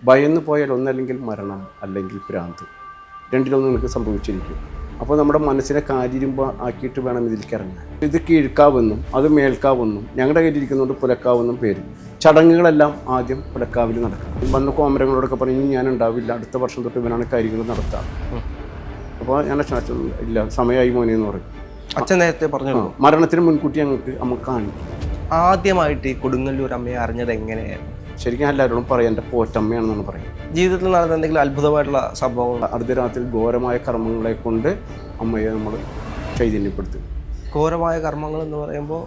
ഭയന്ന് പോയാൽ ഒന്നല്ലെങ്കിൽ മരണം അല്ലെങ്കിൽ ഭ്രാന്ത്, രണ്ടിലൊന്നും നിങ്ങൾക്ക് സംഭവിച്ചിരിക്കും. അപ്പോൾ നമ്മുടെ മനസ്സിനെ കാരിരുമ്പ ആക്കിയിട്ട് വേണം ഇതിലേക്ക് ഇറങ്ങാൻ. ഇത് കീഴ്ക്കാവെന്നും അത് മേൽക്കാവെന്നും ഞങ്ങളുടെ കയ്യിലിരിക്കുന്നതുകൊണ്ട് പുലക്കാവെന്നും പേര്. ചടങ്ങുകളെല്ലാം ആദ്യം പുലക്കാവിൽ നടക്കണം. വന്ന കോമരങ്ങളോടൊക്കെ പറഞ്ഞ് ഞാൻ ഉണ്ടാവില്ല, അടുത്ത വർഷം തൊട്ട് ഇവനാണ് കാര്യങ്ങൾ നടത്താം. അപ്പോൾ ഞാൻ അച്ഛൻ ഇല്ല, സമയമായി മോനെ എന്ന് പറയും. അച്ഛൻ നേരത്തെ പറഞ്ഞു മരണത്തിന് മുൻകൂട്ടി നമുക്ക് കാണിക്കും. ആദ്യമായിട്ട് ഈ കൊടുങ്ങല്ലൂർ അമ്മയെ അറിഞ്ഞത് എങ്ങനെയായിരുന്നു? ശരിക്കും എല്ലാവരോടും പറയാം എൻ്റെ പോറ്റമ്മയാണെന്നാണ് പറയുന്നത്. ജീവിതത്തിൽ നടന്ന എന്തെങ്കിലും അത്ഭുതമായിട്ടുള്ള സംഭവങ്ങൾ? അർദ്ധരാത്രി ഘോരമായ കർമ്മങ്ങളെ കൊണ്ട് അമ്മയെ നമ്മൾ ചൈതന്യപ്പെടുത്തും. ഘോരമായ കർമ്മങ്ങൾ എന്ന് പറയുമ്പോൾ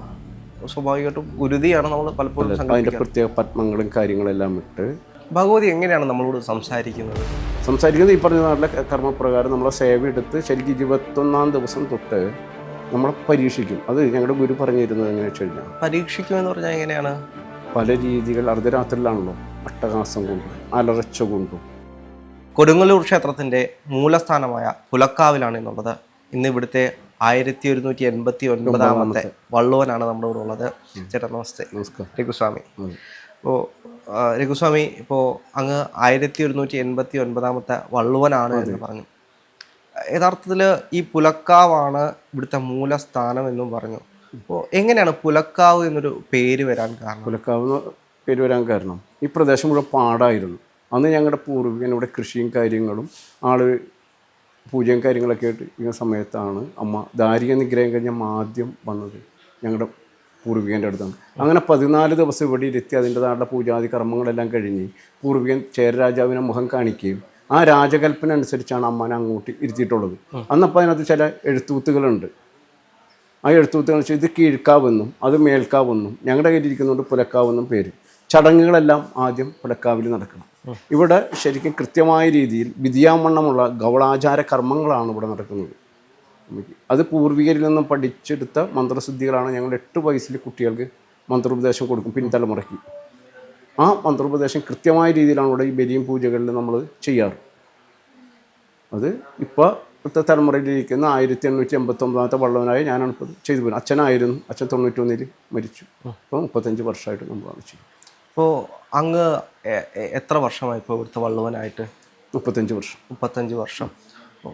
സ്വാഭാവികമായിട്ടും ഗുരുതിയാണ് നമ്മൾ പലപ്പോഴും. അതിൻ്റെ പ്രത്യേക പത്മങ്ങളും കാര്യങ്ങളെല്ലാം ഇട്ട് ഭഗവതി എങ്ങനെയാണ് നമ്മളോട് സംസാരിക്കുന്നത്? ഈ പറഞ്ഞ നാട്ടിലെ കർമ്മപ്രകാരം നമ്മളെ സേവ എടുത്ത് ശരിക്കും 21-ാം ദിവസം തൊട്ട് നമ്മളെ പരീക്ഷിക്കും. അത് ഞങ്ങളുടെ ഗുരു പറഞ്ഞു തരുന്നത് എങ്ങനെയാ വെച്ച് കഴിഞ്ഞാൽ, പരീക്ഷിക്കുമെന്ന് പറഞ്ഞാൽ എങ്ങനെയാണ്? പല രീതികൾ. അർദ്ധരാത്രിയിലാണല്ലോ, അട്ടഹാസം കൊണ്ടും അലർച്ച കൊണ്ടും. കൊടുങ്ങല്ലൂർ ക്ഷേത്രത്തിൻ്റെ മൂലസ്ഥാനമായ പുലക്കാവിലാണ് എന്നുള്ളത്. ഇന്ന് ഇവിടുത്തെ 1189 വള്ളുവനാണ് നമ്മുടെ ഇവിടെ ഉള്ളത്. ചേട്ടാ നമസ്തേ. നമസ്കാരം. രഘുസ്വാമി. ഇപ്പോൾ രഘുസ്വാമി, ഇപ്പോൾ അങ്ങ് 1189 വള്ളുവനാണ് എന്ന് പറഞ്ഞു. യഥാർത്ഥത്തിൽ ഈ പുലക്കാവാണ് ഇവിടുത്തെ മൂലസ്ഥാനം എന്നും പറഞ്ഞു. അപ്പോൾ എങ്ങനെയാണ് പുലക്കാവ് എന്നൊരു പേര് വരാൻ കാരണം? പുലക്കാവ് എന്ന് പേര് വരാൻ കാരണം ഈ പ്രദേശം മുഴുവൻ പാടായിരുന്നു. അന്ന് ഞങ്ങളുടെ പൂർവികൻ ഇവിടെ കൃഷിയും കാര്യങ്ങളും പൂജയും കാര്യങ്ങളൊക്കെ ആയിട്ട് ഇങ്ങനെ സമയത്താണ് അമ്മ ദാരിക നിഗ്രഹം കഴിഞ്ഞ ആദ്യം വന്നത് ഞങ്ങളുടെ പൂർവികൻ്റെ അടുത്താണ്. അങ്ങനെ 14 ദിവസം ഇവിടെ ഇരുത്തി അതിൻ്റെതായുള്ള പൂജാതി കർമ്മങ്ങളെല്ലാം കഴിഞ്ഞ് പൂർവികൻ ചേരരാജാവിനെ മുഖം കാണിക്കുകയും ആ രാജകൽപ്പന അനുസരിച്ചാണ് അമ്മനെ അങ്ങോട്ട് ഇരുത്തിയിട്ടുള്ളത്. അന്നപ്പോൾ അതിനകത്ത് ചില എഴുത്തൂത്തുകളുണ്ട്. ആ എഴുത്തൂത്തുകൾ വെച്ചാൽ ഇത് കീഴ്ക്കാവെന്നും അത് മേൽക്കാവെന്നും ഞങ്ങളുടെ കയ്യിലിരിക്കുന്നതുകൊണ്ട് പുലക്കാവെന്നും പേര്. ചടങ്ങുകളെല്ലാം ആദ്യം പുലക്കാവിൽ നടക്കണം. ഇവിടെ ശരിക്കും കൃത്യമായ രീതിയിൽ വിധിയാമണ്ണമുള്ള ഗൗളാചാര കർമ്മങ്ങളാണ് ഇവിടെ നടക്കുന്നത്. അത് പൂർവികരിൽ നിന്നും പഠിച്ചെടുത്ത മന്ത്രസിദ്ധികളാണ്. ഞങ്ങൾ 8 വയസ്സിൽ കുട്ടികൾക്ക് മന്ത്രോപദേശം കൊടുക്കും പിൻതലമുറയ്ക്ക്. ആ മന്ത്രോപദേശം കൃത്യമായ രീതിയിലാണ് ഇവിടെ ഈ ബലിയും പൂജകളിൽ നമ്മൾ ചെയ്യാറ്. അത് ഇപ്പോൾ ഇപ്പോഴത്തെ തലമുറയിലിരിക്കുന്ന 1889 വള്ളവനായ ഞാനാണ് ഇപ്പോൾ ചെയ്തു പോകുന്നത്. അച്ഛനായിരുന്നു. അച്ഛൻ 91 മരിച്ചു. ഇപ്പോൾ 35 വർഷമായിട്ട് നമ്മളാണ് ചെയ്യുന്നത്. ഇപ്പോൾ അങ്ങ് എത്ര വർഷമായി ഇപ്പോൾ ഇവിടുത്തെ വള്ളുവനായിട്ട്? 35 വർഷം.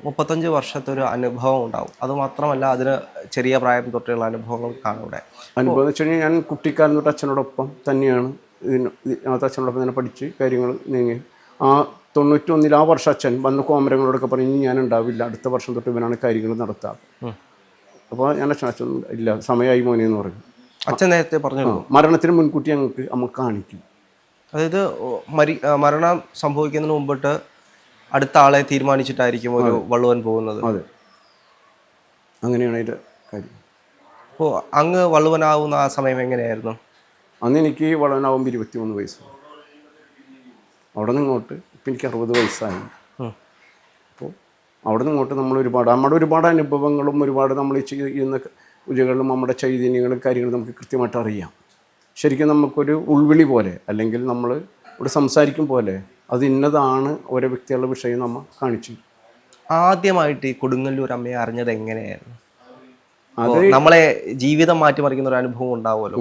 35 വർഷത്തെ ഒരു അനുഭവം ഉണ്ടാവും. അതുമാത്രമല്ല, അതിന് ചെറിയ പ്രായം തൊട്ടുള്ള അനുഭവങ്ങൾ കാണും ഇവിടെ. അനുഭവം എന്ന് വെച്ച് കഴിഞ്ഞാൽ ഞാൻ കുട്ടിക്കാലം തൊട്ട് അച്ഛനോടൊപ്പം തന്നെയാണ് ഇതിനകത്ത് അച്ഛനോടൊപ്പം തന്നെ പഠിച്ച് കാര്യങ്ങൾ നീങ്ങി. ആ 91 ആ വർഷം അച്ഛൻ വന്ന കോമരങ്ങളോടൊക്കെ പറഞ്ഞ് ഞാൻ ഉണ്ടാവില്ല, അടുത്ത വർഷം തൊട്ട് ഇവനാണ് കാര്യങ്ങൾ നടത്താം. അപ്പോൾ ഞാൻ അച്ഛൻ ഇല്ല, സമയമായി മോനെ എന്ന് പറഞ്ഞു. അച്ഛൻ നേരത്തെ പറഞ്ഞു മരണത്തിന് മുൻകൂട്ടി നമുക്ക് കാണിക്കും. അതായത് മരണം സംഭവിക്കുന്നതിന് മുമ്പിട്ട് അടുത്ത ആളെ തീരുമാനിച്ചിട്ടായിരിക്കും ഒരു വള്ളുവൻ പോകുന്നത്. അതെ, അങ്ങനെയാണ് അതിൻ്റെ കാര്യം. അപ്പോൾ അങ്ങ് വള്ളുവനാവുന്ന ആ സമയം എങ്ങനെയായിരുന്നു? അന്ന് എനിക്ക് വള്ളവനാവുമ്പോൾ 23 വയസ്സ്. അവിടെ നിന്ന് ഇങ്ങോട്ട് ഇപ്പം എനിക്ക് 60 വയസ്സായി. അപ്പോൾ അവിടെ നിന്ന് ഇങ്ങോട്ട് നമ്മുടെ ഒരുപാട് അനുഭവങ്ങളും ഒരുപാട് നമ്മൾ ചെയ്യുന്ന പൂജകളിലും നമ്മുടെ ചൈതന്യങ്ങളും കാര്യങ്ങളും നമുക്ക് കൃത്യമായിട്ട് അറിയാം. ശരിക്കും നമുക്കൊരു ഉൾവിളി പോലെ അല്ലെങ്കിൽ നമ്മൾ ഇവിടെ സംസാരിക്കും പോലെ അത് ഇന്നതാണ് ഓരോ വ്യക്തികളുടെ വിഷയം നമ്മൾ കാണിച്ചു. ആദ്യമായിട്ട് ഈ കൊടുങ്ങല്ലൂർ അമ്മയെ അറിഞ്ഞത് എങ്ങനെയായിരുന്നു? അത് നമ്മളെ ജീവിതം മാറ്റിമറിക്കുന്ന ഒരു അനുഭവം ഉണ്ടാവുമല്ലോ,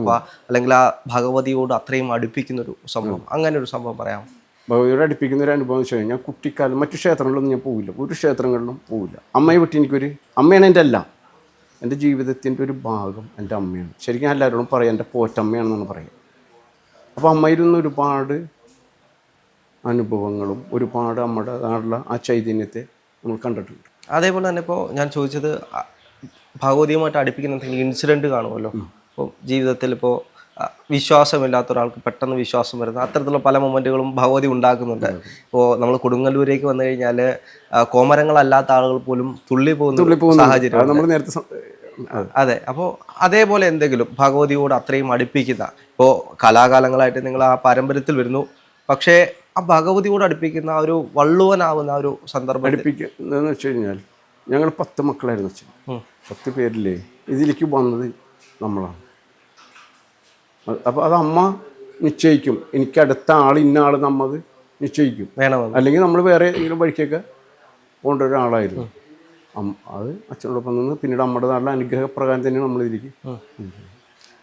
അല്ലെങ്കിൽ ആ ഭഗവതിയോട് അത്രയും അടുപ്പിക്കുന്ന ഒരു സംഭവം, അങ്ങനെ ഒരു സംഭവം പറയാം. ഭഗവതിയോട് അടുപ്പിക്കുന്ന ഒരു അനുഭവം എന്ന് വെച്ച് കഴിഞ്ഞാൽ കുട്ടിക്കാലം മറ്റു ക്ഷേത്രങ്ങളിലൊന്നും ഞാൻ പോവില്ല, ഒരു ക്ഷേത്രങ്ങളിലും പോവില്ല. അമ്മയെ വിട്ട് എനിക്കൊരു അമ്മയാണ് എൻ്റെ എല്ലാം. എൻ്റെ ജീവിതത്തിൻ്റെ ഒരു ഭാഗം എൻ്റെ അമ്മയാണ്. ശരിക്കും എല്ലാവരോടും പറയാം എൻ്റെ പോറ്റമ്മയാണെന്നാണ് പറയുക. അപ്പോൾ അമ്മയിൽ നിന്ന് ഒരുപാട് അനുഭവങ്ങളും ഒരുപാട് നമ്മുടെ നാട്ടിലുള്ള ആ ചൈതന്യത്തെ നമ്മൾ കണ്ടിട്ടുണ്ട്. അതേപോലെ തന്നെ ഇപ്പോൾ ഞാൻ ചോദിച്ചത് ഭഗവതിയുമായിട്ട് അടുപ്പിക്കുന്ന എന്തെങ്കിലും ഇൻസിഡൻറ്റ് കാണുമല്ലോ. ഇപ്പോൾ ജീവിതത്തിൽ ഇപ്പോൾ വിശ്വാസമില്ലാത്ത ഒരാൾക്ക് പെട്ടെന്ന് വിശ്വാസം വരുന്ന അത്തരത്തിലുള്ള പല മൊമെൻറ്റുകളും ഭഗവതി ഉണ്ടാക്കുന്നുണ്ട്. ഇപ്പോൾ നമ്മൾ കൊടുങ്ങല്ലൂരേക്ക് വന്നു കഴിഞ്ഞാൽ കോമരങ്ങളല്ലാത്ത ആളുകൾ പോലും തുള്ളി പോകുന്ന സാഹചര്യം നമ്മൾ നേരത്തെ. അതെ, അപ്പോൾ അതേപോലെ എന്തെങ്കിലും ഭഗവതിയോട് അത്രയും അടുപ്പിക്കുന്ന, ഇപ്പോൾ കലാകാലങ്ങളായിട്ട് നിങ്ങൾ ആ പാരമ്പര്യത്തിൽ വരുന്നു, പക്ഷേ ആ ഭഗവതിയോട് അടുപ്പിക്കുന്ന ഒരു വള്ളുവനാവുന്ന ഒരു സന്ദർഭം അടുപ്പിക്കുന്നതെന്ന് വെച്ച് കഴിഞ്ഞാൽ ഞങ്ങൾ 10 മക്കളായിരുന്നു. അച്ഛൻ 10 പേരില്ലേ ഇതിലേക്ക് വന്നത് നമ്മളാണ്. അപ്പോൾ അത് അമ്മ നിശ്ചയിക്കും. എനിക്ക് അടുത്ത ആൾ ഇന്ന ആൾ നമ്മൾ നിശ്ചയിക്കും. അല്ലെങ്കിൽ നമ്മൾ വേറെ ഏതെങ്കിലും വഴിക്കൊക്കെ പോകേണ്ട ഒരാളായിരുന്നു. അത് അച്ഛനോടൊപ്പം നിന്ന് പിന്നീട് അമ്മയുടെ നാട്ടിലെ അനുഗ്രഹപ്രകാരം തന്നെയാണ് നമ്മളിതിലേക്ക്.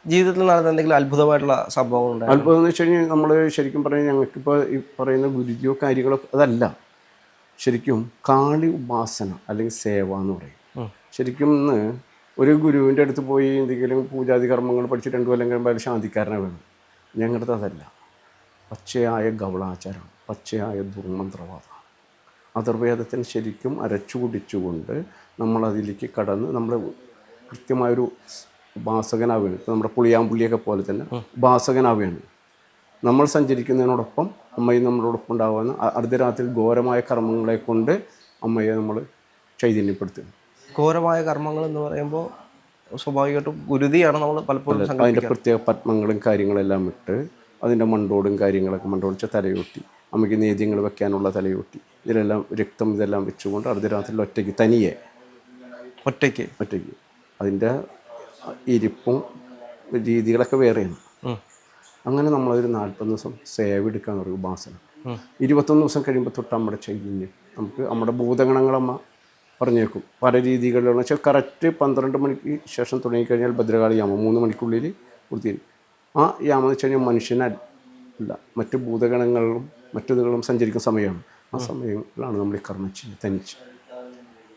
ജീവിതത്തിൽ നടന്ന എന്തെങ്കിലും അത്ഭുതമായിട്ടുള്ള സംഭവങ്ങൾ ഉണ്ടായിരുന്നു? അത്ഭുതം എന്ന് വെച്ച് കഴിഞ്ഞാൽ നമ്മൾ ശരിക്കും പറഞ്ഞാൽ ഞങ്ങൾക്കിപ്പോൾ ഈ പറയുന്ന ഗുരുതിയോ കാര്യങ്ങളോ അതല്ല, ശരിക്കും കാളി ഉപാസന അല്ലെങ്കിൽ സേവ എന്ന് പറയും. ശരിക്കും ഇന്ന് ഒരു ഗുരുവിൻ്റെ അടുത്ത് പോയി എന്തെങ്കിലും പൂജാതി കർമ്മങ്ങൾ പഠിച്ച് 2 കൊല്ലം കഴിയുമ്പോൾ അയാൾ ശാന്തിക്കാരനെ വേണം. ഞങ്ങളുടെ അതല്ല, പച്ചയായ ഗവളാചാരമാണ്, പച്ചയായ ദുർമന്ത്രവാദമാണ്. അഥർവേദത്തിന് ശരിക്കും അരച്ചു കുടിച്ചുകൊണ്ട് നമ്മളതിലേക്ക് കടന്ന് നമ്മൾ കൃത്യമായൊരു ഉപാസകനാവുകയാണ്. ഇപ്പോൾ നമ്മുടെ പുളിയാമ്പുള്ളിയൊക്കെ പോലെ തന്നെ ഉപാസകനാവുകയാണ്. നമ്മൾ സഞ്ചരിക്കുന്നതിനോടൊപ്പം അമ്മയും നമ്മളോടൊപ്പം ഉണ്ടാകുന്ന അർദ്ധരാത്രി ഘോരമായ കർമ്മങ്ങളെ കൊണ്ട് അമ്മയെ നമ്മൾ ചൈതന്യപ്പെടുത്തുന്നു. ഘോരമായ കർമ്മങ്ങൾ എന്ന് പറയുമ്പോൾ സ്വാഭാവികമായിട്ടും ഗുരുതിയാണ് നമ്മൾ പലപ്പോഴും അതിൻ്റെ പ്രത്യേക പത്മങ്ങളും കാര്യങ്ങളെല്ലാം ഇട്ട് അതിൻ്റെ മണ്ടോടും കാര്യങ്ങളൊക്കെ മണ്ടോടിച്ച തലയോട്ടി, അമ്മയ്ക്ക് നേദ്യങ്ങൾ വെക്കാനുള്ള തലയോട്ടി, ഇതിലെല്ലാം രക്തം ഇതെല്ലാം വെച്ചുകൊണ്ട് അർദ്ധരാത്രിയിൽ ഒറ്റയ്ക്ക് തനിയെ ഒറ്റയ്ക്ക് അതിൻ്റെ ഇരിപ്പും രീതികളൊക്കെ വേറെയാണ്. അങ്ങനെ നമ്മളൊരു 40 ദിവസം സേവ എടുക്കാന്ന് പറയും ഉപാസന. 21 ദിവസം കഴിയുമ്പോൾ തൊട്ട് നമ്മുടെ ചൈതന്യം നമുക്ക് നമ്മുടെ ഭൂതഗണങ്ങളമ്മ പറഞ്ഞേക്കും പല രീതികളിലുള്ള വെച്ചാൽ കറക്റ്റ് 12 മണിക്ക് ശേഷം തുടങ്ങിക്കഴിഞ്ഞാൽ ഭദ്രകാളി യാമം 3 മണിക്കുള്ളിൽ പൂർത്തീകരിക്കും. ആ യാമം എന്ന് വെച്ച് കഴിഞ്ഞാൽ മനുഷ്യനല്ല മറ്റ് ഭൂതഗണങ്ങളും മറ്റതുകളും സഞ്ചരിക്കുന്ന സമയമാണ്. ആ സമയങ്ങളിലാണ് നമ്മൾ ഈ കർമ്മം ചെയ്യുന്നത് തനിച്ച്.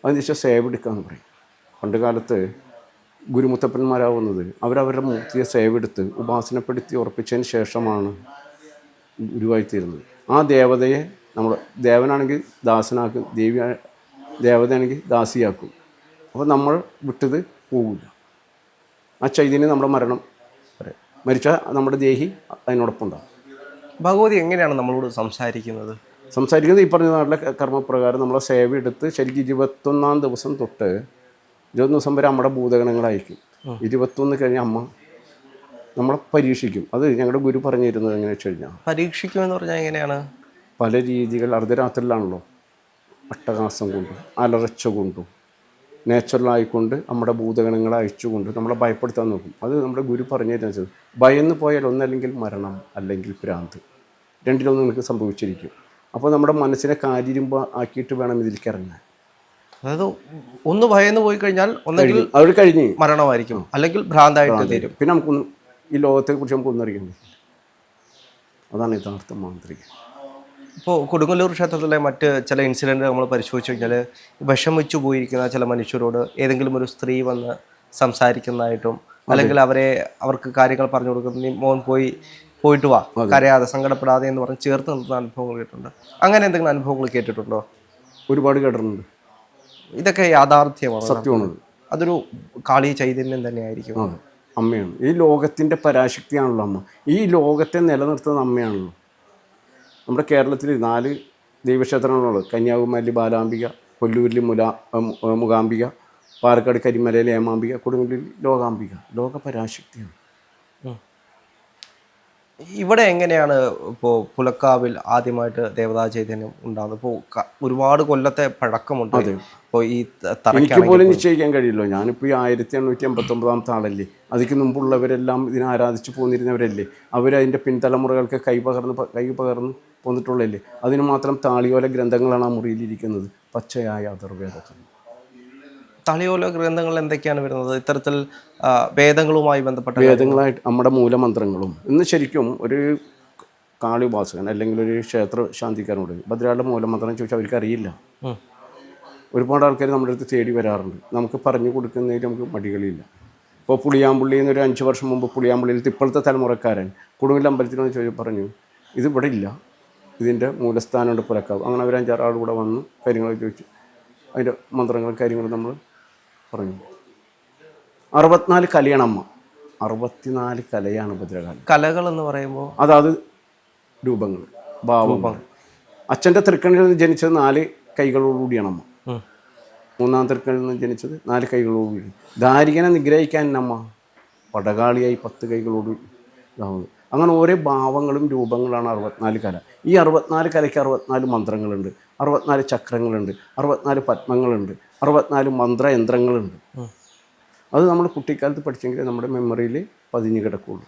അതിന് ശേഷം സേവ എടുക്കാമെന്ന് പറയും. പണ്ട് കാലത്ത് ഗുരുമുത്തപ്പന്മാരാവുന്നത് അവരവരുടെ മൂർത്തിയെ സേവെടുത്ത് ഉപാസനപ്പെടുത്തി ഉറപ്പിച്ചതിന് ശേഷമാണ് ഗുരുവായിത്തീരുന്നത്. ആ ദേവതയെ നമ്മൾ ദേവനാണെങ്കിൽ ദാസനാക്കും, ദേവതയാണെങ്കിൽ ദാസിയാക്കും. അപ്പോൾ നമ്മൾ വിട്ടത് പോകില്ല. ആ ചൈതന്യം നമ്മുടെ മരണം വരെ മരിച്ചാൽ നമ്മുടെ ദേഹി അതിനോടൊപ്പം ഉണ്ടാകും. ഭഗവതി എങ്ങനെയാണ് നമ്മളോട് സംസാരിക്കുന്നത്? ഈ പറഞ്ഞ നാട്ടിലെ കർമ്മപ്രകാരം നമ്മളെ സേവ എടുത്ത് ശരിക്കും 21-ാം ദിവസം തൊട്ട് 21 ദിവസം വരെ നമ്മുടെ ഭൂതഗണങ്ങളായിരിക്കും. 21 കഴിഞ്ഞ അമ്മ നമ്മളെ പരീക്ഷിക്കും. അത് ഞങ്ങളുടെ ഗുരു പറഞ്ഞു തരുന്നത് എങ്ങനെയാ വെച്ച് കഴിഞ്ഞാൽ, പരീക്ഷിക്കുമെന്ന് പറഞ്ഞാൽ എങ്ങനെയാണ്? പല രീതികൾ അർദ്ധരാത്രിയിലാണല്ലോ, അട്ടഹാസം കൊണ്ടും അലർച്ച കൊണ്ടും നാച്ചുറലായിക്കൊണ്ട് നമ്മുടെ ഭൂതഗണങ്ങളെ അയച്ചുകൊണ്ട് നമ്മളെ ഭയപ്പെടുത്താൻ നോക്കും. അത് നമ്മുടെ ഗുരു പറഞ്ഞു തരുന്നത് ഭയന്ന് പോയാൽ ഒന്നല്ലെങ്കിൽ മരണം അല്ലെങ്കിൽ ഭ്രാന്ത്, രണ്ടിലൊന്നും നിനക്ക് സംഭവിച്ചിരിക്കും. അപ്പോൾ നമ്മുടെ മനസ്സിനെ കാരിരുമ്പ ആക്കിയിട്ട് വേണം ഇതിലേക്ക് ഇറങ്ങാൻ. അതായത് ഒന്ന് ഭയന്ന് പോയി കഴിഞ്ഞാൽ ഒന്നെങ്കിൽ അവർ കഴിഞ്ഞ് മരണമായിരിക്കും, അല്ലെങ്കിൽ ഭ്രാന്തായിട്ട് തീരും. പിന്നെ നമുക്കൊന്നും ഈ ലോകത്തെക്കുറിച്ച് നമുക്കൊന്നും അറിയാൻ പറ്റില്ല. അതാണ് യഥാർത്ഥ മാന്ത്രികം. ഇപ്പോൾ കൊടുങ്ങല്ലൂർ ക്ഷേത്രത്തിലെ മറ്റ് ചില ഇൻസിഡൻറ്റ് നമ്മൾ പരിശോധിച്ച് കഴിഞ്ഞാൽ വിഷമിച്ചു പോയിരിക്കുന്ന ചില മനുഷ്യരോട് ഏതെങ്കിലും ഒരു സ്ത്രീ വന്ന് സംസാരിക്കുന്നതായിട്ടും അല്ലെങ്കിൽ അവർക്ക് കാര്യങ്ങൾ പറഞ്ഞു കൊടുക്കുന്ന മോൻ പോയിട്ട് വാ, കരയാതെ സങ്കടപ്പെടാതെ എന്ന് പറഞ്ഞ് ചേർത്ത് നിർത്തുന്ന അനുഭവങ്ങൾ കേട്ടിട്ടുണ്ട്. അങ്ങനെ എന്തെങ്കിലും അനുഭവങ്ങൾ കേട്ടിട്ടുണ്ടോ? ഒരുപാട് കേട്ടിട്ടുണ്ട്. ഇതൊക്കെ യാഥാർത്ഥ്യമാണ്, സത്യമാണ്. അതൊരു കാളി ചൈതന്യം തന്നെയായിരിക്കും. അമ്മയാണ് ഈ ലോകത്തിൻ്റെ പരാശക്തിയാണല്ലോ അമ്മ. ഈ ലോകത്തെ നിലനിർത്തുന്ന അമ്മയാണല്ലോ. നമ്മുടെ കേരളത്തിൽ 4 ദൈവക്ഷേത്രങ്ങളുള്ളത്. കന്യാകുമാരിയിൽ ബാലാംബിക, കൊല്ലൂരിൽ മുകാംബിക, പാലക്കാട് കരിമലയിൽ ഏമാംബിക, കൊടുങ്ങല്ലൂരിൽ ലോകാംബിക. ലോക പരാശക്തിയാണ്. ഇവിടെ എങ്ങനെയാണ് ഇപ്പോൾ പുലക്കാവിൽ ആദ്യമായിട്ട് ദേവതാ ചൈതന്യം ഉണ്ടാകുന്നത്? ഇപ്പോൾ ഒരുപാട് കൊല്ലത്തെ പഴക്കമുണ്ട്. ഇപ്പോൾ ഈ എനിക്ക് പോലും നിശ്ചയിക്കാൻ കഴിയില്ലോ. ഞാനിപ്പോൾ ഈ 1889 ആളല്ലേ. അതിക്ക് മുമ്പുള്ളവരെല്ലാം ഇതിനെ ആരാധിച്ച് പോന്നിരുന്നവരല്ലേ. അവരതിൻ്റെ പിൻതലമുറകൾക്ക് കൈ പകർന്ന് പോന്നിട്ടുള്ളതല്ലേ. അതിന് മാത്രം താളിയോല ഗ്രന്ഥങ്ങളാണ് ആ മുറിയിലിരിക്കുന്നത്. പച്ചയായ അഥർവേദം. താളിയോല ഗ്രന്ഥങ്ങൾ എന്തൊക്കെയാണ് വരുന്നത്? ഇത്തരത്തിൽ വേദങ്ങളുമായി ബന്ധപ്പെട്ട വേദങ്ങളായിട്ട് നമ്മുടെ മൂലമന്ത്രങ്ങളും. ഇന്ന് ശരിക്കും ഒരു കാളി ഉപാസകൻ അല്ലെങ്കിൽ ഒരു ക്ഷേത്ര ശാന്തിക്കാരനോട് ഭദ്രകാളിയുടെ മൂലമന്ത്രം ചോദിച്ചാൽ അവർക്ക് അറിയില്ല. ഒരുപാട് ആൾക്കാർ നമ്മുടെ അടുത്ത് തേടി വരാറുണ്ട്. നമുക്ക് പറഞ്ഞു കൊടുക്കുന്നതിൽ നമുക്ക് മടികളില്ല. ഇപ്പോൾ പുളിയാമ്പുള്ളിയിൽ നിന്ന് ഒരു 5 വർഷം മുമ്പ് പുളിയാമ്പുള്ളിയിൽ ഇപ്പോഴത്തെ തലമുറക്കാരൻ കൊടുങ്ങല്ലൂർ അമ്പലത്തിനൊന്ന് ചോദിച്ചു പറഞ്ഞു, ഇത് ഇവിടെ ഇല്ല, ഇതിൻ്റെ മൂലസ്ഥാനമുണ്ട് പുലക്കാവ്. അങ്ങനെ അവർ 5-6 ആൾ കൂടെ വന്ന് കാര്യങ്ങളൊക്കെ ചോദിച്ചു. അതിൻ്റെ മന്ത്രങ്ങളും കാര്യങ്ങളും നമ്മൾ പറഞ്ഞു. 64 കലയാണ് അമ്മ. 64 കലയാണ് ഭദ്രകാളി. കലകൾ എന്ന് പറയുമ്പോൾ അതാത് രൂപങ്ങൾ, ഭാവങ്ങൾ. അച്ഛൻ്റെ തൃക്കണ്ണിൽ നിന്ന് ജനിച്ചത് 4 കൈകളോടുകൂടിയാണ് അമ്മ. 3-ാം തൃക്കണ്ണിൽ നിന്ന് ജനിച്ചത് 4 കൈകളോടുകൂടി. ദാരികനെ നിഗ്രഹിക്കാൻ അമ്മ പടകാളിയായി 10 കൈകളോട് ഇതാവുന്നത്. അങ്ങനെ ഓരോ ഭാവങ്ങളും രൂപങ്ങളാണ് 64 കല. ഈ 64 കലയ്ക്ക് 64 മന്ത്രങ്ങളുണ്ട്, 64 ചക്രങ്ങളുണ്ട്, 64 പത്മങ്ങളുണ്ട്, 64 മന്ത്രയന്ത്രങ്ങളുണ്ട്. അത് നമ്മൾ കുട്ടിക്കാലത്ത് പഠിച്ചെങ്കിൽ നമ്മുടെ മെമ്മറിയിൽ പതിഞ്ഞു കിടക്കുള്ളൂ.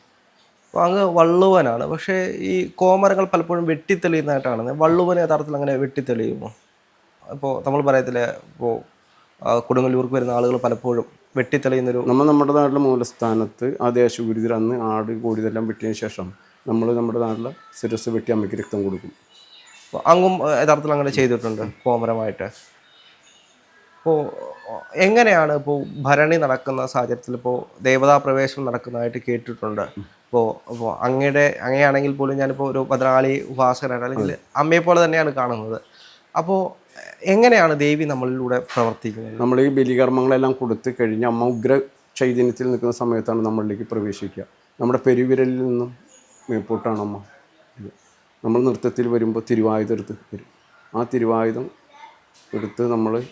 അപ്പോൾ അങ്ങ് വള്ളുവനാണ്. പക്ഷേ ഈ കോമരങ്ങൾ പലപ്പോഴും വെട്ടിത്തെളിയുന്നതായിട്ടാണ്. വള്ളുവൻ യഥാർത്ഥത്തിൽ അങ്ങനെ വെട്ടിത്തെളിയുമോ? ഇപ്പോൾ നമ്മൾ പറയത്തില്ലേ, ഇപ്പോൾ കൊടുങ്ങല്ലൂർക്ക് വരുന്ന ആളുകൾ പലപ്പോഴും വെട്ടിത്തെളിയുന്നൊരു നമ്മുടെ നാട്ടിലെ മൂലസ്ഥാനത്ത് ആ ദേശഗുരുതിൽ അന്ന് ആട് കോഴി ഇതെല്ലാം വെട്ടിയതിന് ശേഷം നമ്മൾ നമ്മുടെ നാട്ടിലെ ശിരസ് വെട്ടി അമ്മയ്ക്ക് രക്തം കൊടുക്കും. അങ്ങും യഥാർത്ഥത്തിൽ അങ്ങനെ ചെയ്തിട്ടുണ്ട് കോമരമായിട്ട്. ഇപ്പോൾ എങ്ങനെയാണ് ഇപ്പോൾ ഭരണി നടക്കുന്ന സാഹചര്യത്തിൽ ഇപ്പോൾ ദേവതാ പ്രവേശനം നടക്കുന്നതായിട്ട് കേട്ടിട്ടുണ്ട്. അപ്പോൾ അങ്ങനെയാണെങ്കിൽ പോലും ഞാനിപ്പോൾ ഒരു ഭദ്രകാളി ഉപാസകനാണ്, അല്ലെങ്കിൽ അമ്മയെ പോലെ തന്നെയാണ് കാണുന്നത്. അപ്പോൾ എങ്ങനെയാണ് ദേവി നമ്മളിലൂടെ പ്രവർത്തിക്കുന്നത്? നമ്മൾ ഈ ബലികർമ്മങ്ങളെല്ലാം കൊടുത്ത് കഴിഞ്ഞ് അമ്മ ഉഗ്ര ചൈതന്യത്തിൽ നിൽക്കുന്ന സമയത്താണ് നമ്മളിലേക്ക് പ്രവേശിക്കുക. നമ്മുടെ പെരുവിരലിൽ നിന്നും മേപ്പോട്ടാണ് അമ്മ. നമ്മൾ നൃത്തത്തിൽ വരുമ്പോൾ തിരുവായുധം എടുത്ത് വരും. ആ തിരുവായുധം എടുത്ത്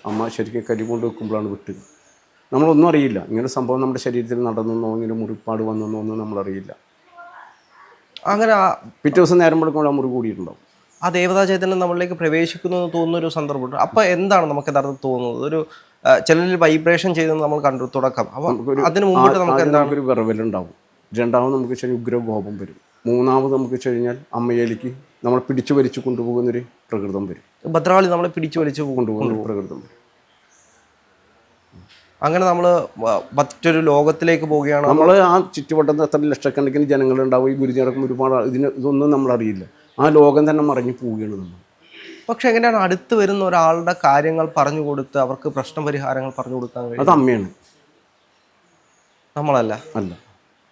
അമ്മ ശരിക്കും കരി കൊണ്ട് വെക്കുമ്പോഴാണ് വിട്ടുക. നമ്മളൊന്നും അറിയില്ല, ഇങ്ങനെ സംഭവം നമ്മുടെ ശരീരത്തിൽ നടന്നെന്നോ ഇങ്ങനെ മുറിപ്പാട് വന്നെന്നോ ഒന്നും നമ്മളറിയില്ല. അങ്ങനെ പിറ്റേ ദിവസം നേരം വെളുക്കുമ്പോൾ ആ മുറി കൂടിയിട്ടുണ്ടാവും. ആ ദേവതാ ചൈതന്യം നമ്മളിലേക്ക് പ്രവേശിക്കുന്നു എന്ന് തോന്നുന്നൊരു സന്ദർഭമുണ്ട്. അപ്പോൾ എന്താണ് നമുക്ക് യഥാർത്ഥം തോന്നുന്നത്? ഒരു ചിലരിൽ വൈബ്രേഷൻ ചെയ്തെന്ന് നമ്മൾ കണ്ടു തുടക്കം. അപ്പോൾ അതിന് മുമ്പിട്ട് നമുക്ക് എന്താണ് ഒരു വിറവലുണ്ടാവും. രണ്ടാമത് നമുക്ക് വെച്ചാൽ ഉഗ്രകോപം വരും. മൂന്നാമത് നമുക്ക് വെച്ച് കഴിഞ്ഞാൽ അമ്മയിലേക്ക് നമ്മളെ പിടിച്ചു വലിച്ചു കൊണ്ടുപോകുന്നൊരു പ്രകൃതം വരും. ഭദ്രകാളി നമ്മളെ പിടിച്ചു വലിച്ചു കൊണ്ടുപോകുന്ന പ്രകൃതം വരും. അങ്ങനെ നമ്മൾ മറ്റൊരു ലോകത്തിലേക്ക് പോവുകയാണ്. നമ്മൾ ആ ചുറ്റുവട്ടത്ത് എത്ര ലക്ഷക്കണക്കിന് ജനങ്ങളുണ്ടാവും. ഈ ഗുരുതി നടക്കുമ്പോൾ ഒരുപാട് ഇതൊന്നും നമ്മളറിയില്ല. ആ ലോകം തന്നെ മറിഞ്ഞു പോവുകയാണ് നമ്മൾ. പക്ഷെ എങ്ങനെയാണ് അടുത്ത് വരുന്ന ഒരാളുടെ കാര്യങ്ങൾ പറഞ്ഞു കൊടുത്ത് അവർക്ക് പ്രശ്നപരിഹാരങ്ങൾ പറഞ്ഞു കൊടുക്കാൻ കഴിയും? അത് അമ്മയാണ്, നമ്മളല്ല. അല്ല,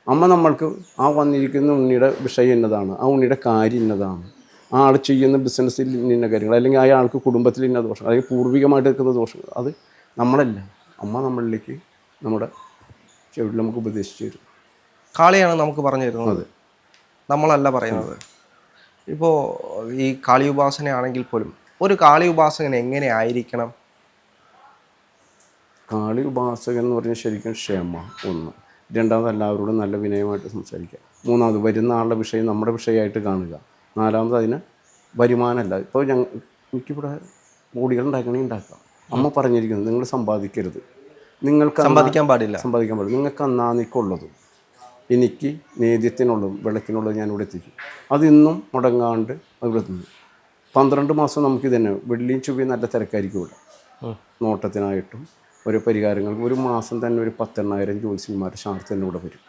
അമ്മ നമ്മൾക്ക് ആ വന്നിരിക്കുന്ന ഉണ്ണിയുടെ വിഷയം എന്നതാണ്, ആ ഉണ്ണിയുടെ കാര്യം ഇന്നതാണ്, ആ ആൾ ചെയ്യുന്ന ബിസിനസ്സിൽ ഇന്ന കാര്യങ്ങൾ, അല്ലെങ്കിൽ ആ ആൾക്ക് കുടുംബത്തിൽ ഇന്ന ദോഷം, അല്ലെങ്കിൽ പൂർവികമായിട്ട് നിൽക്കുന്ന ദോഷം, അത് നമ്മളല്ല, അമ്മ നമ്മളിലേക്ക് നമ്മുടെ ചെവിയിൽ നമുക്ക് ഉപദേശിച്ചു തരും. കാളിയാണ് നമുക്ക് പറഞ്ഞു തരുന്നത്, നമ്മളല്ല പറയുന്നത്. ഇപ്പോൾ ഈ കാളി ഉപാസനയാണെങ്കിൽ പോലും ഒരു കാളി ഉപാസകൻ എങ്ങനെ ആയിരിക്കണം? കാളി ഉപാസകൻ എന്ന് പറഞ്ഞാൽ ശരിക്കും ക്ഷമ ഒന്ന്, രണ്ടാമത് എല്ലാവരോടും നല്ല വിനയമായിട്ട് സംസാരിക്കുക, മൂന്നാമത് വരുന്ന ആളുടെ വിഷയം നമ്മുടെ വിഷയമായിട്ട് കാണുക, നാലാമത് അതിന് വരുമാനമല്ല. ഇപ്പോൾ എനിക്കിവിടെ ബോഡികൾ ഉണ്ടാക്കാം, അമ്മ പറഞ്ഞിരിക്കുന്നത് നിങ്ങൾ സമ്പാദിക്കരുത്, നിങ്ങൾക്ക് സമ്പാദിക്കാൻ പാടില്ല. നിങ്ങൾക്ക് അന്നാന്നിക്കുള്ളതും എനിക്ക് നേദ്യത്തിനുള്ളതും വിളക്കിനുള്ളതും ഞാനിവിടെ എത്തിക്കും. അതിന്നും മുടങ്ങാണ്ട് അവിടെ എത്തുന്നു. 12 മാസം നമുക്കിത് തന്നെ വെള്ളിയും ചൊവ്വയും നല്ല തിരക്കായിരിക്കും ഇവിടെ, നോട്ടത്തിനായിട്ടും ഓരോ പരിഹാരങ്ങൾക്ക്. ഒരു മാസം തന്നെ ഒരു 10,000 ജ്യോത്സ്യന്മാർ ശാസ്ത്രത്തിന് ഇവിടെ വരും.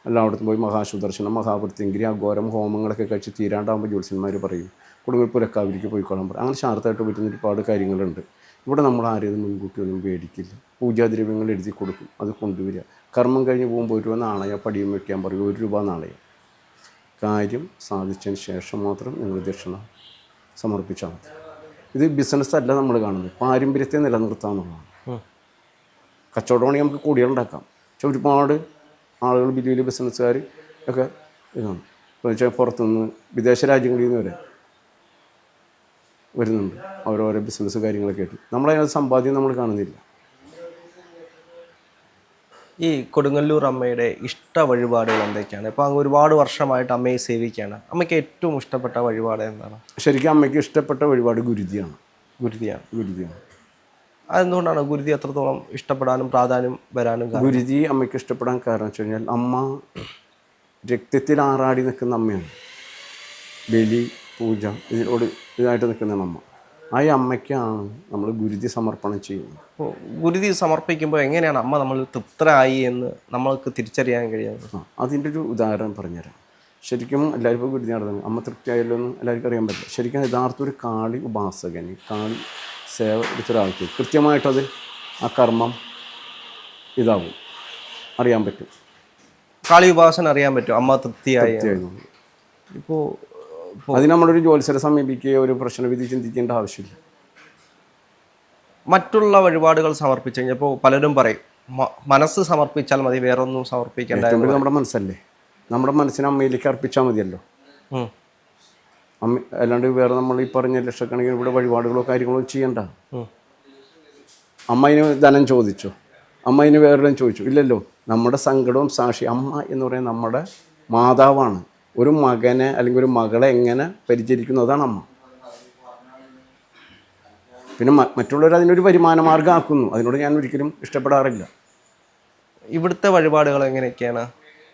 എല്ലായിടത്തും പോയി മഹാശുദർശനം, മഹാവൃത്തിങ്കിരി, അഘോരം, ഹോമങ്ങളൊക്കെ കഴിച്ച് തീരാണ്ടാകുമ്പോൾ ജ്യോത്സ്യന്മാർ പറയും കൊടുങ്ങൽ പുരക്കാവിലേക്ക് പോയിക്കോളാൻ പറയും. അങ്ങനെ ശാസ്ത്രമായിട്ട് പറ്റുന്ന ഒരുപാട് കാര്യങ്ങളുണ്ട് ഇവിടെ. നമ്മൾ ആരെയും മുൻകൂട്ടി ഒന്നും പേടിക്കില്ല. പൂജാദ്രവ്യങ്ങൾ എഴുതി കൊടുക്കും, അത് കൊണ്ടുവരിക. കർമ്മം കഴിഞ്ഞ് പോകുമ്പോൾ 1 രൂപ നാണയം പടിയും വയ്ക്കാൻ പറയും, 1 രൂപ നാണയം. കാര്യം സാധിച്ചതിന് ശേഷം മാത്രം നിങ്ങൾ ദക്ഷിണ സമർപ്പിച്ചാൽ മതി. ഇത് ബിസിനസ് അല്ല നമ്മൾ കാണുന്നത്, പാരമ്പര്യത്തെ നിലനിർത്താമെന്നുള്ളതാണ്. കച്ചവടമാണെങ്കിൽ നമുക്ക് കൂടികളുണ്ടാക്കാം. പക്ഷെ ഒരുപാട് ആളുകൾ വലിയ വലിയ ബിസിനസ്സുകാർ ഒക്കെ ഇതാണ്. ഇപ്പോൾ വെച്ചാൽ പുറത്തുനിന്ന് വിദേശ രാജ്യങ്ങളിൽ നിന്ന് വരെ വരുന്നുണ്ട് ഓരോരോ ബിസിനസ് കാര്യങ്ങളൊക്കെ ആയിട്ട്. നമ്മളതിനകത്ത് സമ്പാദ്യം നമ്മൾ കാണുന്നില്ല. ഈ കൊടുങ്ങല്ലൂർ അമ്മയുടെ ഇഷ്ട വഴിപാടുകൾ എന്തൊക്കെയാണ്? ഇപ്പോൾ അങ്ങ് ഒരുപാട് വർഷമായിട്ട് അമ്മയെ സേവിക്കുകയാണ്. അമ്മയ്ക്ക് ഏറ്റവും ഇഷ്ടപ്പെട്ട വഴിപാട് എന്താണ്? ശരിക്കും അമ്മയ്ക്ക് ഇഷ്ടപ്പെട്ട വഴിപാട് ഗുരുതിയാണ്. ഗുരുതിയാണ്. അതെന്തുകൊണ്ടാണ് ഗുരുതി അത്രത്തോളം ഇഷ്ടപ്പെടാനും പ്രാധാന്യം വരാനും കാരണം? ഗുരുതി അമ്മയ്ക്ക് ഇഷ്ടപ്പെടാൻ കാരണം വെച്ച് കഴിഞ്ഞാൽ അമ്മ രക്തത്തിൽ ആറാടി നിൽക്കുന്ന അമ്മയാണ്. ബലി പൂജ ഇതായിട്ട് നിൽക്കുന്നതാണ് അമ്മ. ആ അമ്മയ്ക്കാണ് നമ്മൾ ഗുരുതി സമർപ്പണം ചെയ്യുന്നത്. അപ്പോൾ ഗുരുതി സമർപ്പിക്കുമ്പോൾ എങ്ങനെയാണ് അമ്മ നമ്മൾ തൃപ്തരായി എന്ന് നമ്മൾക്ക് തിരിച്ചറിയാൻ കഴിയുന്നത്? അതിൻ്റെ ഒരു ഉദാഹരണം പറഞ്ഞുതരാം. ശരിക്കും എല്ലാവർക്കും ഗുരുതി നടത്തുന്നത് അമ്മ തൃപ്തിയായല്ലോ എന്ന് എല്ലാവർക്കും അറിയാൻ പറ്റില്ല. ശരിക്കും യഥാർത്ഥ ഒരു കാളി ഉപാസകന്, കാളി സേവ എടുത്തൊരാൾക്ക് കൃത്യമായിട്ടത് ആ കർമ്മം ഇതാവും, അറിയാൻ പറ്റും. കാളി ഉപാസന അറിയാൻ പറ്റും അമ്മ തൃപ്തിയായി. ഇപ്പോൾ അതിന് നമ്മളൊരു ജ്യോത്സ്യരെ സമീപിക്കുകയോ ഒരു പ്രശ്നവിധി ചിന്തിക്കേണ്ട ആവശ്യമില്ല. മറ്റുള്ള വഴിപാടുകൾ സമർപ്പിച്ചു കഴിഞ്ഞപ്പോൾ പലരും പറയും മനസ്സ് സമർപ്പിച്ചാൽ മതി, വേറെ ഒന്നും സമർപ്പിക്കേണ്ട. നമ്മുടെ മനസ്സല്ലേ, നമ്മുടെ മനസ്സിനെ അമ്മയിലേക്ക് അർപ്പിച്ചാൽ മതിയല്ലോ. അല്ലാണ്ട് വേറെ നമ്മൾ ഈ പറഞ്ഞ ലക്ഷക്കണക്കിന് ഇവിടെ വഴിപാടുകളോ കാര്യങ്ങളോ ചെയ്യണ്ട. അമ്മ അതിന് ധനം ചോദിച്ചോ? അമ്മ അതിന് വേറെ ചോദിച്ചു? ഇല്ലല്ലോ. നമ്മുടെ സങ്കടവും സാക്ഷി അമ്മ എന്ന് പറയുന്നത് നമ്മുടെ മാതാവാണ്. ഒരു മകനെ അല്ലെങ്കിൽ ഒരു മകളെ എങ്ങനെ പരിചരിക്കുന്നു അതാണ് അമ്മ. പിന്നെ മറ്റുള്ളവർ അതിനൊരു വരുമാന മാർഗ്ഗം ആക്കുന്നു, അതിനോട് ഞാൻ ഒരിക്കലും ഇഷ്ടപ്പെടാറില്ല. ഇവിടുത്തെ വഴിപാടുകൾ എങ്ങനെയൊക്കെയാണ്?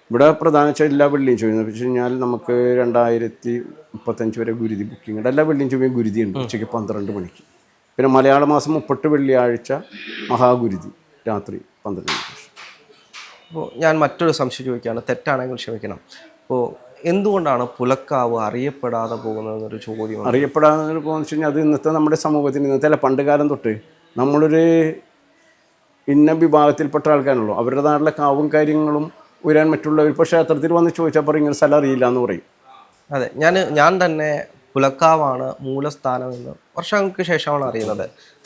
ഇവിടെ പ്രധാന എല്ലാ വെള്ളിയും ചൊവ്വയും വെച്ച് കഴിഞ്ഞാൽ നമുക്ക് 2035 വരെ ഗുരുതി ബുക്കിംഗ് ഉണ്ട്. എല്ലാ വെള്ളിയും ചൊവ്വയും ഗുരുതി ഉണ്ട് ഉച്ചയ്ക്ക് 12 മണിക്ക്. പിന്നെ മലയാള മാസം 30 വെള്ളിയാഴ്ച മഹാഗുരുതി രാത്രി 12 മണിക്ക്. അപ്പോൾ ഞാൻ മറ്റൊരു സംശയം ചോദിക്കുകയാണ്, തെറ്റാണെങ്കിൽ ക്ഷമിക്കണം. അപ്പോൾ എന്തുകൊണ്ടാണ് പുലക്കാവ് അറിയപ്പെടാതെ പോകുന്നതെന്നൊരു ചോദ്യം. അറിയപ്പെടാതെ പോകുന്ന വെച്ച് കഴിഞ്ഞാൽ അത് ഇന്നത്തെ നമ്മുടെ സമൂഹത്തിന് ഇന്നത്തെ അല്ല പണ്ട് കാലം തൊട്ട് നമ്മളൊരു ഇന്ന വിഭാഗത്തിൽപ്പെട്ട ആൾക്കാരുള്ളൂ. അവരുടെ നാട്ടിലെ കാവും കാര്യങ്ങളും ഉയരാൻ മറ്റുള്ളവർ ഇപ്പോൾ ക്ഷേത്രത്തിൽ വന്ന് ചോദിച്ചാൽ പറയും ഇങ്ങനെ സ്ഥലം അറിയില്ല എന്ന് പറയും. അതെ, ഞാൻ തന്നെ പുലക്കാവാണ് മൂലസ്ഥാനം എന്ന് വർഷങ്ങൾക്ക് ശേഷമാണ് അറിയുന്നത്.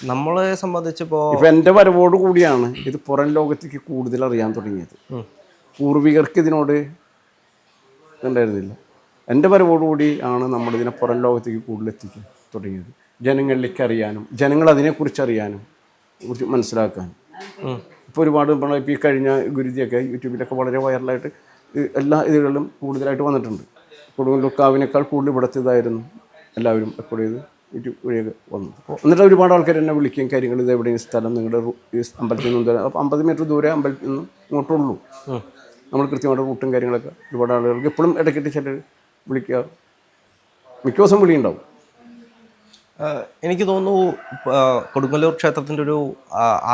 നമ്മളെ സംബന്ധിച്ചിപ്പോൾ എൻ്റെ വരവോട് കൂടിയാണ് ഇത് പുറം ലോകത്തേക്ക് കൂടുതൽ അറിയാൻ തുടങ്ങിയത്. പൂർവികർക്ക് ഇതിനോട് ഉണ്ടായിരുന്നില്ല. എൻ്റെ വരവോടുകൂടി ആണ് നമ്മളിതിനെ പുറം ലോകത്തേക്ക് കൂടുതൽ എത്തിക്കാൻ തുടങ്ങിയത്. ജനങ്ങളിലേക്ക് അറിയാനും ജനങ്ങൾ അതിനെക്കുറിച്ച് അറിയാനും കുറിച്ച് മനസ്സിലാക്കാനും. ഇപ്പോൾ ഒരുപാട് ഇപ്പോൾ ഈ കഴിഞ്ഞ ഗുരുതിയൊക്കെ യൂട്യൂബിലൊക്കെ വളരെ വൈറലായിട്ട് എല്ലാ ഇതികളിലും കൂടുതലായിട്ട് വന്നിട്ടുണ്ട്. കൊടുങ്ങല്ലൂർക്കാവിനേക്കാൾ കൂടുതൽ ഇവിടുത്തെ ഇതായിരുന്നു എല്ലാവരും എപ്പോഴും ഇത് യൂട്യൂബ് വഴിയൊക്കെ വന്നു. എന്നിട്ട് ഒരുപാട് ആൾക്കാർ എന്നെ വിളിക്കുകയും കാര്യങ്ങൾ ഇത് എവിടെയും സ്ഥലം നിങ്ങളുടെ ഈ അമ്പലത്തിൽ നിന്നും അപ്പോൾ 50 മീറ്റർ ദൂരെ അമ്പലത്തിൽ നിന്നും ഇങ്ങോട്ടുള്ളൂ. നമ്മൾ കൃത്യമായിട്ട് റൂട്ടും കാര്യങ്ങളൊക്കെ ഒരുപാട് ആളുകൾക്ക് എപ്പോഴും ഇടയ്ക്കിട്ട് ചിലർ വിളിക്കുക, മിക്ക ദിവസം വിളിയുണ്ടാവും. എനിക്ക് തോന്നുന്നു കൊടുങ്ങല്ലൂർ ക്ഷേത്രത്തിൻ്റെ ഒരു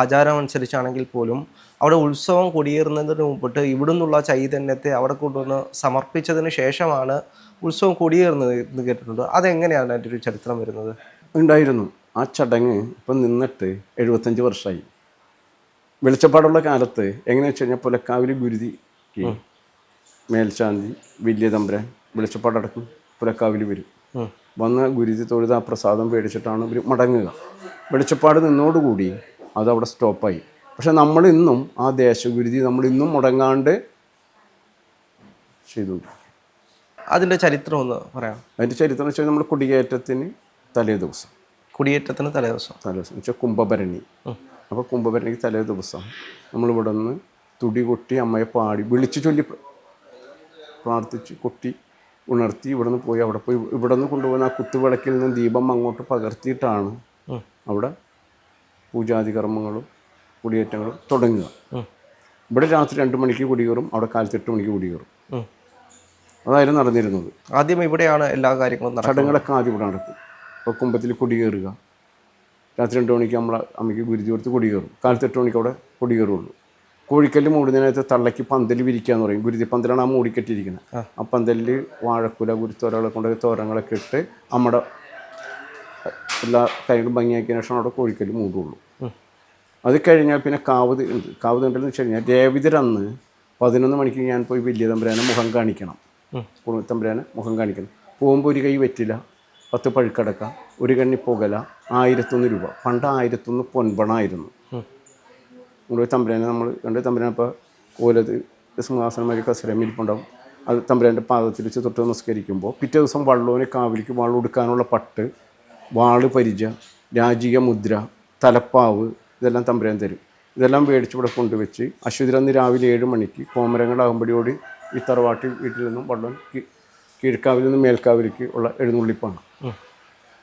ആചാരം അനുസരിച്ചാണെങ്കിൽ പോലും അവിടെ ഉത്സവം കൊടിയേറുന്നതിന് മുമ്പിട്ട് ഇവിടെ നിന്നുള്ള ചൈതന്യത്തെ അവിടെ കൊണ്ടുവന്ന് സമർപ്പിച്ചതിന് ശേഷമാണ് ഉത്സവം കൊടിയേറുന്നത് എന്ന് കേട്ടിട്ടുണ്ട്. അതെങ്ങനെയാണ് അതിൻ്റെ ഒരു ചരിത്രം വരുന്നത്? ഉണ്ടായിരുന്നു. ആ ചടങ്ങ് ഇപ്പം നിന്നിട്ട് 75 വർഷമായി. വെളിച്ചപ്പാടുള്ള കാലത്ത് എങ്ങനെയാ വെച്ച് കഴിഞ്ഞാൽ പുലക്കാവിൽ ഗുരുതിക്ക് മേൽശാന്തി വലിയ തമ്പുരാൻ വെളിച്ചപ്പാടടക്കം പുലക്കാവിൽ വരും. വന്ന ഗുരുതി തൊഴുത് ആ പ്രസാദം പേടിച്ചിട്ടാണ് ഇവർ മടങ്ങുക. വെളിച്ചപ്പാട് നിന്നോടുകൂടി അതവിടെ സ്റ്റോപ്പായി. പക്ഷെ നമ്മളിന്നും ആ ദേശഗുരുതി നമ്മളിന്നും മുടങ്ങാണ്ട് ചെയ്തു. അതിൻ്റെ ചരിത്രം ഒന്ന് പറയാം. അതിൻ്റെ ചരിത്രം വെച്ചാൽ നമ്മൾ കൊടിയേറ്റത്തിന് തലേ ദിവസം വെച്ചാൽ കുംഭഭരണി. അപ്പോൾ കുംഭഭരണിക്ക് തലേ ദിവസം നമ്മളിവിടെ നിന്ന് തുടി കൊട്ടി അമ്മയെ പാടി വിളിച്ചു ചൊല്ലി പ്രാർത്ഥിച്ച് കൊട്ടി ഉണർത്തി ഇവിടെ നിന്ന് പോയി അവിടെ പോയി ഇവിടെ നിന്ന് കൊണ്ടുപോകുന്ന ആ കുത്തുവിളക്കിൽ നിന്ന് ദീപം അങ്ങോട്ട് പകർത്തിയിട്ടാണ് അവിടെ പൂജാതി കർമ്മങ്ങളും കുടിയേറ്റങ്ങളും തുടങ്ങുക. ഇവിടെ രാത്രി 2 മണിക്ക് കുടികയറും, അവിടെ കാലത്ത് 8 മണിക്ക് കുടികയറും. അതായിരുന്നു നടന്നിരുന്നത്. ആദ്യം ഇവിടെയാണ് എല്ലാ കാര്യങ്ങളും ചടങ്ങുകളൊക്കെ ആദ്യം ഇവിടെ നടക്കും. ഇപ്പോൾ കുംഭത്തിൽ കുടികയറുക, രാത്രി 2 മണിക്ക് നമ്മൾ അമ്മയ്ക്ക് ഗുരുതി കൊടുത്ത് കുടികയറും, കാലത്ത് 8 മണിക്ക് അവിടെ കുടികയറുള്ളൂ. കോഴിക്കല്ല് മൂടുന്നതിനകത്ത് തള്ളയ്ക്ക് പന്തൽ വിരിക്കുക എന്ന് പറയും. ഗുരുതി പന്തലാണ് ആ മൂടിക്കെട്ടിയിരിക്കുന്നത്. ആ പന്തലിൽ വാഴക്കുല ഗുരുത്തോരകളെ കൊണ്ട് തോരങ്ങളൊക്കെ ഇട്ട് അമ്മയുടെ എല്ലാ കാര്യങ്ങളും ഭംഗിയാക്കിയതിനു ശേഷം അവിടെ കോഴിക്കല്ല് മൂടുള്ളൂ. അത് കഴിഞ്ഞാൽ പിന്നെ കാവ് കണ്ടെന്ന് വെച്ച് കഴിഞ്ഞാൽ രേവിതരന്ന് 11 മണിക്ക് ഞാൻ പോയി വലിയ തമ്പുരാനെ മുഖം കാണിക്കണം. തമ്പുരാനെ മുഖം കാണിക്കണം. പോകുമ്പോൾ ഒരു കൈ വെറ്റില, 10 പഴുക്കടക്ക, ഒരു കണ്ണി പുകല, 1001 രൂപ. പണ്ട് 1001 പൊൻപണമായിരുന്നു. നമ്മുടെ തമ്പുരാനെ നമ്മൾ കണ്ട് തമ്പുരാൻ ഇപ്പോൾ കോലത്ത് സിംഹാസനമാരി കസരമിരിപ്പുണ്ടാവും. അത് തമ്പുരാൻ്റെ പാദത്തിൽ വെച്ച് തൊട്ട് നമസ്കരിക്കുമ്പോൾ പിറ്റേ ദിവസം വള്ളോന് കാവിലേക്ക് വള്ളം കൊടുക്കാനുള്ള പട്ട്, വാള് പരിച, രാജിക മുദ്ര, തലപ്പാവ് ഇതെല്ലാം തമ്പുരാൻ തരും. ഇതെല്ലാം മേടിച്ച് ഇവിടെ കൊണ്ടുവച്ച് അശ്വതിരന്ന് രാവിലെ 7 മണിക്ക് കോമരങ്ങളാകുമ്പടിയോട് ഈ തറവാട്ടി വീട്ടിൽ നിന്നും വള്ളം കീഴ്ക്കാവിൽ നിന്നും മേൽക്കാവിലേക്ക് ഉള്ള എഴുന്നള്ളിപ്പാണ്.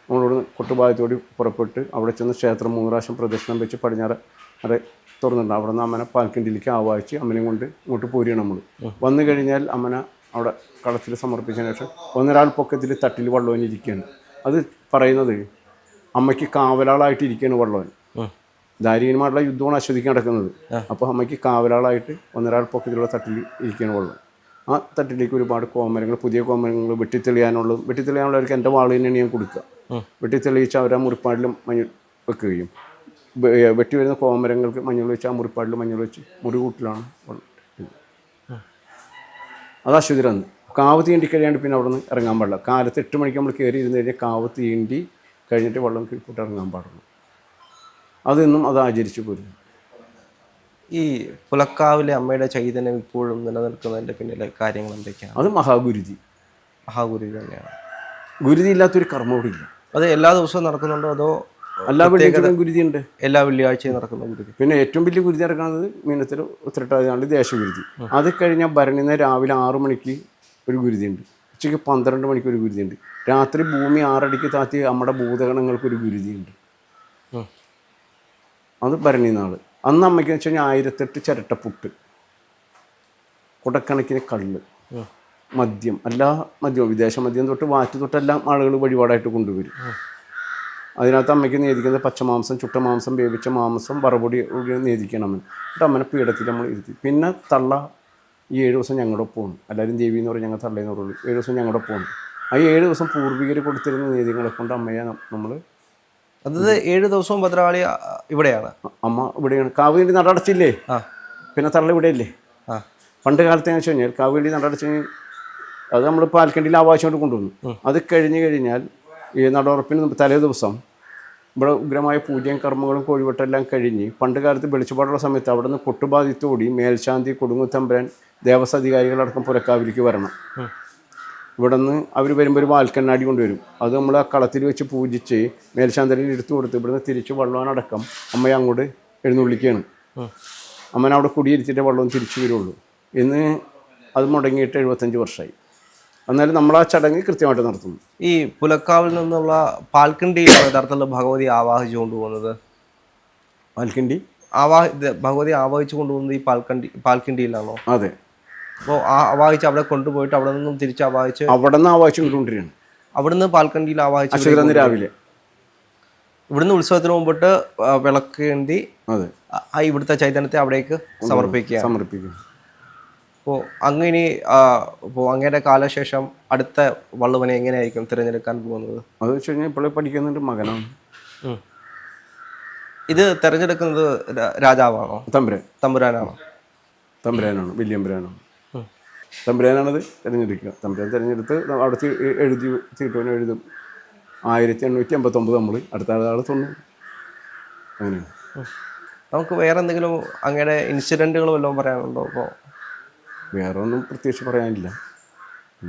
നമ്മളോട് കൊട്ടുഭാഗത്തോട് പുറപ്പെട്ട് അവിടെ ചെന്ന് ക്ഷേത്രം 3 പ്രാവശ്യം പ്രദക്ഷിണം വെച്ച് പടിഞ്ഞാറ് അറ തുറന്നിട്ടുണ്ട്. അവിടെ നിന്ന് അമ്മനെ പാൽക്കിണ്ടിലേക്ക് ആവാഹിച്ച് അമ്മനെയും കൊണ്ട് ഇങ്ങോട്ട് പോരുകയാണ് നമ്മൾ. വന്നു കഴിഞ്ഞാൽ അമ്മന അവിടെ കളത്തിൽ സമർപ്പിച്ചതിന് ശേഷം ഒന്നൊരാൾ പൊക്കത്തിൽ തട്ടിൽ വള്ളവനിരിക്കുകയാണ്. അത് പറയുന്നത് അമ്മയ്ക്ക് കാവലാളായിട്ടിരിക്കുകയാണ് വള്ളവൻ. ദാരികന്മാരുടെ യുദ്ധമാണ് അശ്വതിക്ക് നടക്കുന്നത്. അപ്പോൾ അമ്മയ്ക്ക് കാവലാളായിട്ട് ഒന്നൊരാൾ പൊക്കത്തിലുള്ള തട്ടിൽ ഇരിക്കുകയാണ് വള്ളവൻ. ആ തട്ടിലേക്ക് ഒരുപാട് കോമരങ്ങൾ, പുതിയ കോമരങ്ങൾ വെട്ടിത്തെളിയാനുള്ളവർക്ക് എൻ്റെ വാള് തന്നെയാണ് ഞാൻ കൊടുക്കുക. വെട്ടിത്തെളിയിച്ച് അവരെ മുറിപ്പാടിലും മഞ്ഞൾ വെക്കുകയും വെട്ടി വരുന്ന കോമരങ്ങൾക്ക് മഞ്ഞൾ വെച്ച് ആ മുറിപ്പാടിൽ മഞ്ഞൾ വെച്ച് മുറികൂട്ടിലാണ് വള്ളം. അത് അശ്വതിരന്ന് കാവ് തീണ്ടി കഴിയാണ്ട് പിന്നെ അവിടെ നിന്ന് ഇറങ്ങാൻ പാടില്ല. കാലത്ത് 8 മണിക്ക് നമ്മൾ കയറി ഇരുന്ന് കഴിഞ്ഞാൽ കാവ് തീണ്ടി കഴിഞ്ഞിട്ട് വെള്ളം കീഴ്പോട്ട് ഇറങ്ങാൻ പാടുള്ളൂ. അതൊന്നും അത് ആചരിച്ചു പോരുന്നു. ഈ പുലക്കാവിലെ അമ്മയുടെ ചൈതന്യം ഇപ്പോഴും നിലനിൽക്കുന്നതിൻ്റെ പിന്നിലെ കാര്യങ്ങൾ എന്തൊക്കെയാണ്? അത് മഹാഗുരുതി തന്നെയാണ്. ഗുരുതി ഇല്ലാത്തൊരു കർമ്മം ഇവിടെ ഇല്ല. അത് എല്ലാ ദിവസവും നടക്കുന്നുണ്ടോ അതോ എല്ലാ വെള്ളിയാഴ്ചയും ഗുരുതി ഉണ്ട്? എല്ലാ വെള്ളിയാഴ്ചയും നടക്കുന്ന ഗുരുതി. പിന്നെ ഏറ്റവും വലിയ ഗുരുതി നടക്കുന്നത് മീനത്തിൽ ഉത്രട്ടാതിയാണ് ദേശഗുരുതി. അത് കഴിഞ്ഞാൽ ഭരണിന്ന് രാവിലെ 6 മണിക്ക് ഒരു ഗുരുതി ഉണ്ട്, ഉച്ചയ്ക്ക് 12 മണിക്ക് ഒരു ഗുരുതി ഉണ്ട്, രാത്രി ഭൂമി 6 അടിക്ക് താത്തി നമ്മുടെ ഭൂതഗണങ്ങൾക്കൊരു ഗുരുതി ഉണ്ട്. അത് ഭരണി നാൾ. അന്ന് അമ്മയ്ക്ക് വെച്ച് കഴിഞ്ഞാൽ 1008 ചിരട്ടപ്പുട്ട്, കുടക്കണക്കിന് കള്ള്, മദ്യം, എല്ലാ മദ്യവും വിദേശ മദ്യം തൊട്ട് വാറ്റ് തൊട്ടെല്ലാം ആളുകൾ വഴിപാടായിട്ട് കൊണ്ടുവരും. അതിനകത്ത് അമ്മയ്ക്ക് നേദിക്കുന്നത് പച്ചമാംസം, ചുട്ട മാംസം, വേവിച്ച മാംസം, വറപൊടി നേദിക്കണം അമ്മ. എന്നിട്ട് അമ്മനെ പീഠത്തിൽ നമ്മൾ ഇരുത്തി. പിന്നെ തള്ള ഈ 7 ദിവസം ഞങ്ങളുടെ ഒപ്പമാണ്. എല്ലാവരും ദേവി എന്ന് പറയും, ഞങ്ങൾ തള്ളയെന്ന് പറയുള്ളൂ. 7 ദിവസം ഞങ്ങളുടെ ഒപ്പമാണ്. ആ 7 ദിവസം പൂർവികർ കൊടുത്തിരുന്ന നേദ്യങ്ങളെ കൊണ്ട് അമ്മയെ നമ്മൾ, അതായത് 7 ദിവസവും ഭദ്രകാളി ഇവിടെയാണ്. അമ്മ ഇവിടെയാണ്. കാവേണ്ടി നടടച്ചില്ലേ, പിന്നെ തള്ള ഇവിടെയല്ലേ. പണ്ട് കാലത്ത് എന്ന് വെച്ച് കഴിഞ്ഞാൽ കാവേണ്ടി നടടച്ച് അത് നമ്മൾ പാൽക്കണ്ടിയിൽ ആവാശം കൊണ്ടുവന്നു. അത് കഴിഞ്ഞ് കഴിഞ്ഞാൽ ഈ നടയുറപ്പിന് തലേ ദിവസം ഇവിടെ ഉഗ്രമായ പൂജയും കർമ്മങ്ങളും കോഴിവെട്ടെല്ലാം കഴിഞ്ഞ് പണ്ട് കാലത്ത് വെളിച്ചപ്പാടുള്ള സമയത്ത് അവിടെ നിന്ന് പൊട്ടുബാധിത്തോടി മേൽശാന്തി, കൊടുങ്ങുത്തമ്പുരാൻ, ദേവസ്വ അധികാരികളടക്കം പുരക്കാവിലേക്ക് വരണം. ഇവിടെ നിന്ന് അവർ വരുമ്പോൾ ഒരു വാൽക്കണ്ണാടി കൊണ്ടുവരും. അത് നമ്മൾ ആ കളത്തിൽ വെച്ച് പൂജിച്ച് മേൽശാന്തരിൽ എടുത്തു കൊടുത്ത് ഇവിടുന്ന് തിരിച്ച് വള്ളവാനടക്കം അമ്മയെ അങ്ങോട്ട് എഴുന്നള്ളിക്കുകയാണ്. അമ്മനെ അവിടെ കുടിയിരുത്തിയിട്ട് വള്ളവും തിരിച്ചു വരുള്ളൂ. ഇന്ന് അത് മുടങ്ങിയിട്ട് 75 വർഷമായി. എന്നാലും നമ്മൾ ആ ചടങ്ങ് കൃത്യമായിട്ട് നടത്തുന്നു. ഈ പുലക്കാവിൽ നിന്നുള്ള പാൽക്കണ്ടി യഥാർത്ഥത്തിൽ ഭഗവതി ആവാഹിച്ചു കൊണ്ടുപോകുന്നത്, പാൽക്കണ്ടി ഭഗവതി ആവാഹിച്ചു കൊണ്ടുപോകുന്നത് ഈ പാൽക്കണ്ടിയിലാണോ? അതെ. അപ്പോൾ ആവാഹിച്ച് അവിടെ കൊണ്ടുപോയിട്ട് അവിടെ നിന്നും തിരിച്ച് ആവാഹിച്ച് അവിടെ നിന്ന് ആവാഹിച്ചു കൊണ്ടുകൊണ്ടിരിക്കുകയാണ്. അവിടെ നിന്ന് പാൽക്കണ്ടിയിൽ ആവാഹിച്ച് അശ്വരാന്ന് രാവിലെ ഇവിടുന്ന് ഉത്സവത്തിന് മുമ്പിട്ട് വിളക്കേണ്ടി അതെ ഇവിടുത്തെ ചൈതന്യത്തെ അവിടേക്ക് സമർപ്പിക്കുക. അപ്പോൾ അങ്ങനെ ഇപ്പോൾ അങ്ങയുടെ കാലശേഷം അടുത്ത വള്ളുവനെ എങ്ങനെയായിരിക്കും തിരഞ്ഞെടുക്കാൻ പോകുന്നത്? അത് വെച്ച് കഴിഞ്ഞാൽ ഇപ്പോഴേ പഠിക്കുന്നുണ്ട്, മകനാണ്. ഇത് തിരഞ്ഞെടുക്കുന്നത് രാജാവാണോ? തമ്പുരാനാണോ? തമ്പുരാനാണ്, വില്യംപുരാനാണ്. തമ്പുരാനാണത് തിരഞ്ഞെടുക്കുക. തമ്പുരാൻ തിരഞ്ഞെടുത്ത് അവിടുത്തെ എഴുതി തീട്ടുവനെ എഴുതും. 1889 നമ്മൾ അടുത്ത ആൾ 90. അങ്ങനെയാണ്. നമുക്ക് വേറെ എന്തെങ്കിലും അങ്ങയുടെ ഇൻസിഡൻറ്റുകൾ വല്ലതും പറയാനുണ്ടോ? ഇപ്പോൾ വേറെ ഒന്നും പ്രത്യേകിച്ച് പറയാനില്ല.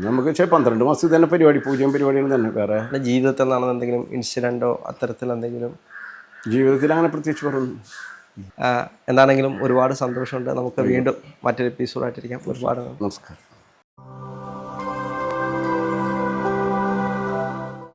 നമുക്ക് 12 മാസം തന്നെ പരിപാടി, പൂജയും പരിപാടികൾ തന്നെ. വേറെ ജീവിതത്തിൽ നടന്ന എന്തെങ്കിലും ഇൻസിഡൻറ്റോ അത്തരത്തിൽ എന്തെങ്കിലും? ജീവിതത്തിൽ അങ്ങനെ പ്രത്യേകിച്ച് പറഞ്ഞു. എന്താണെങ്കിലും ഒരുപാട് സന്തോഷമുണ്ട്. നമുക്ക് വീണ്ടും മറ്റൊരു എപ്പിസോഡായിട്ടിരിക്കാം. ഒരുപാട് നമസ്കാരം.